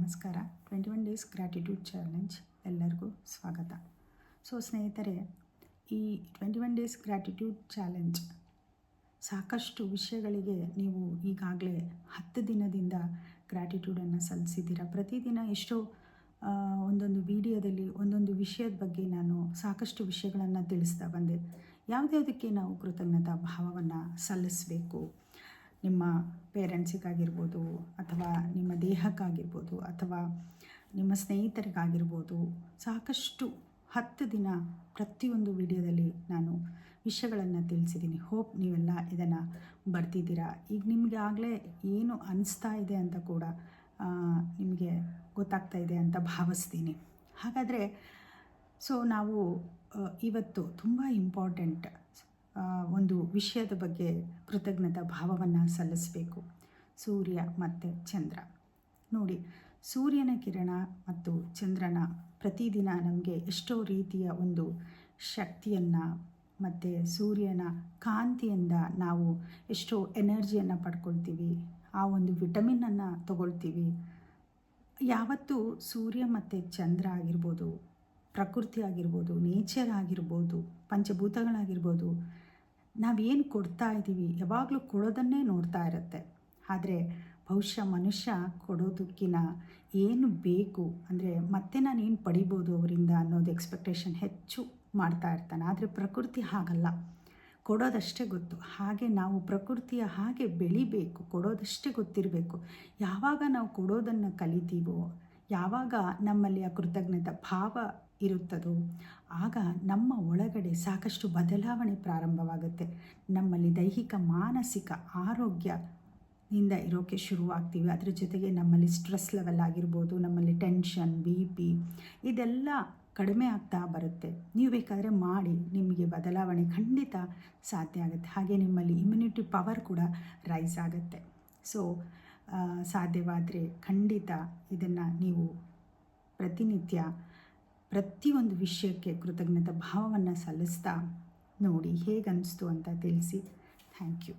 ನಮಸ್ಕಾರ. 21 days gratitude challenge ಎಲ್ಲರಿಗೂ ಸ್ವಾಗತ. ಸೊ ಸ್ನೇಹಿತರೆ, ಈ 21 ಡೇಸ್ ಗ್ರ್ಯಾಟಿಟ್ಯೂಡ್ ಚಾಲೆಂಜ್ ಸಾಕಷ್ಟು ವಿಷಯಗಳಿಗೆ ನೀವು ಈಗಾಗಲೇ 10 ದಿನದಿಂದ ಗ್ರ್ಯಾಟಿಟ್ಯೂಡನ್ನು ಸಲ್ಲಿಸಿದ್ದೀರಾ. ಪ್ರತಿದಿನ ಎಷ್ಟೋ ಒಂದೊಂದು ವಿಡಿಯೋದಲ್ಲಿ ಒಂದೊಂದು ವಿಷಯದ ಬಗ್ಗೆ ನಾನು ಸಾಕಷ್ಟು ವಿಷಯಗಳನ್ನು ತಿಳಿಸ್ತಾ ಬಂದೆ. ಯಾವುದ್ಯಾವುದಕ್ಕೆ ನಾವು ಕೃತಜ್ಞತಾ ಭಾವವನ್ನು ಸಲ್ಲಿಸಬೇಕು, ನಿಮ್ಮ ಪೇರೆಂಟ್ಸಿಗಾಗಿರ್ಬೋದು, ಅಥವಾ ನಿಮ್ಮ ದೇಹಕ್ಕಾಗಿರ್ಬೋದು, ಅಥವಾ ನಿಮ್ಮ ಸ್ನೇಹಿತರಿಗಾಗಿರ್ಬೋದು, ಸಾಕಷ್ಟು 10 ದಿನ ಪ್ರತಿಯೊಂದು ವಿಡಿಯೋದಲ್ಲಿ ನಾನು ವಿಷಯಗಳನ್ನು ತಿಳಿಸಿದ್ದೀನಿ. ಹೋಪ್ ನೀವೆಲ್ಲ ಇದನ್ನು ಬರ್ತಿದ್ದೀರಾ. ಈಗ ನಿಮಗೆ ಆಗಲೇ ಏನು ಅನಿಸ್ತಾ ಇದೆ ಅಂತ ಕೂಡ ನಿಮಗೆ ಗೊತ್ತಾಗ್ತಾ ಇದೆ ಅಂತ ಭಾವಿಸ್ತೀನಿ. ಹಾಗಾದರೆ ನಾವು ಇವತ್ತು ತುಂಬ ಇಂಪಾರ್ಟೆಂಟ್ ಒಂದು ವಿಷಯದ ಬಗ್ಗೆ ಕೃತಜ್ಞತಾ ಭಾವವನ್ನು ಸಲ್ಲಿಸಬೇಕು. ಸೂರ್ಯ ಮತ್ತು ಚಂದ್ರ. ನೋಡಿ, ಸೂರ್ಯನ ಕಿರಣ ಮತ್ತು ಚಂದ್ರನ ಪ್ರತಿದಿನ ನಮಗೆ ಎಷ್ಟೋ ರೀತಿಯ ಒಂದು ಶಕ್ತಿಯನ್ನು ಮತ್ತು ಸೂರ್ಯನ ಕಾಂತಿಯಿಂದ ನಾವು ಎಷ್ಟೋ ಎನರ್ಜಿಯನ್ನು ಪಡ್ಕೊಳ್ತೀವಿ, ಆ ಒಂದು ವಿಟಮಿನನ್ನು ತಗೊಳ್ತೀವಿ. ಯಾವತ್ತೂ ಸೂರ್ಯ ಮತ್ತು ಚಂದ್ರ ಆಗಿರ್ಬೋದು, ಪ್ರಕೃತಿ ಆಗಿರ್ಬೋದು, ನೇಚರ್ ಆಗಿರ್ಬೋದು, ಪಂಚಭೂತಗಳಾಗಿರ್ಬೋದು, ನಾವೇನು ಕೊಡ್ತಾ ಇದ್ದೀವಿ ಯಾವಾಗಲೂ ಕೊಡೋದನ್ನೇ ನೋಡ್ತಾ ಇರುತ್ತೆ. ಆದರೆ ಬಹುಶಃ ಮನುಷ್ಯ ಕೊಡೋದಕ್ಕಿಂತ ಏನು ಬೇಕು ಅಂದರೆ ಮತ್ತೆ ನಾನು ಏನು ಪಡಿಬೋದು ಅವರಿಂದ ಅನ್ನೋದು ಎಕ್ಸ್ಪೆಕ್ಟೇಷನ್ ಹೆಚ್ಚು ಮಾಡ್ತಾ ಇರ್ತಾನೆ. ಆದರೆ ಪ್ರಕೃತಿ ಹಾಗಲ್ಲ, ಕೊಡೋದಷ್ಟೇ ಗೊತ್ತು. ಹಾಗೆ ನಾವು ಪ್ರಕೃತಿಯ ಹಾಗೆ ಬೆಳಿಬೇಕು, ಕೊಡೋದಷ್ಟೇ ಗೊತ್ತಿರಬೇಕು. ಯಾವಾಗ ನಾವು ಕೊಡೋದನ್ನು ಕಲಿತೀವೋ, ಯಾವಾಗ ನಮ್ಮಲ್ಲಿ ಆ ಕೃತಜ್ಞತಾ ಭಾವ ಇರುತ್ತದೋ, ಆಗ ನಮ್ಮ ಒಳಗಡೆ ಸಾಕಷ್ಟು ಬದಲಾವಣೆ ಪ್ರಾರಂಭವಾಗುತ್ತೆ. ನಮ್ಮಲ್ಲಿ ದೈಹಿಕ ಮಾನಸಿಕ ಆರೋಗ್ಯದಿಂದ ಇರೋಕ್ಕೆ ಶುರುವಾಗ್ತೀವಿ. ಅದರ ಜೊತೆಗೆ ನಮ್ಮಲ್ಲಿ ಸ್ಟ್ರೆಸ್ ಲೆವೆಲ್ ಆಗಿರ್ಬೋದು, ನಮ್ಮಲ್ಲಿ ಟೆನ್ಷನ್, BP ಇದೆಲ್ಲ ಕಡಿಮೆ ಆಗ್ತಾ ಬರುತ್ತೆ. ನೀವು ಬೇಕಾದರೆ ಮಾಡಿ, ನಿಮಗೆ ಬದಲಾವಣೆ ಖಂಡಿತ ಸಾಧ್ಯ ಆಗುತ್ತೆ. ಹಾಗೆ ನಿಮ್ಮಲ್ಲಿ ಇಮ್ಯುನಿಟಿ ಪವರ್ ಕೂಡ ರೈಸ್ ಆಗುತ್ತೆ. ಸೊ ಸಾಧ್ಯವಾದರೆ ಖಂಡಿತ ಇದನ್ನು ನೀವು ಪ್ರತಿನಿತ್ಯ ಪ್ರತಿಯೊಂದು ವಿಷಯಕ್ಕೆ ಕೃತಜ್ಞತಾ ಭಾವವನ್ನು ಸಲ್ಲಿಸ್ತಾ ನೋಡಿ, ಹೇಗೆ ಅನ್ನಿಸ್ತು ಅಂತ ತಿಳಿಸಿ. Thank you.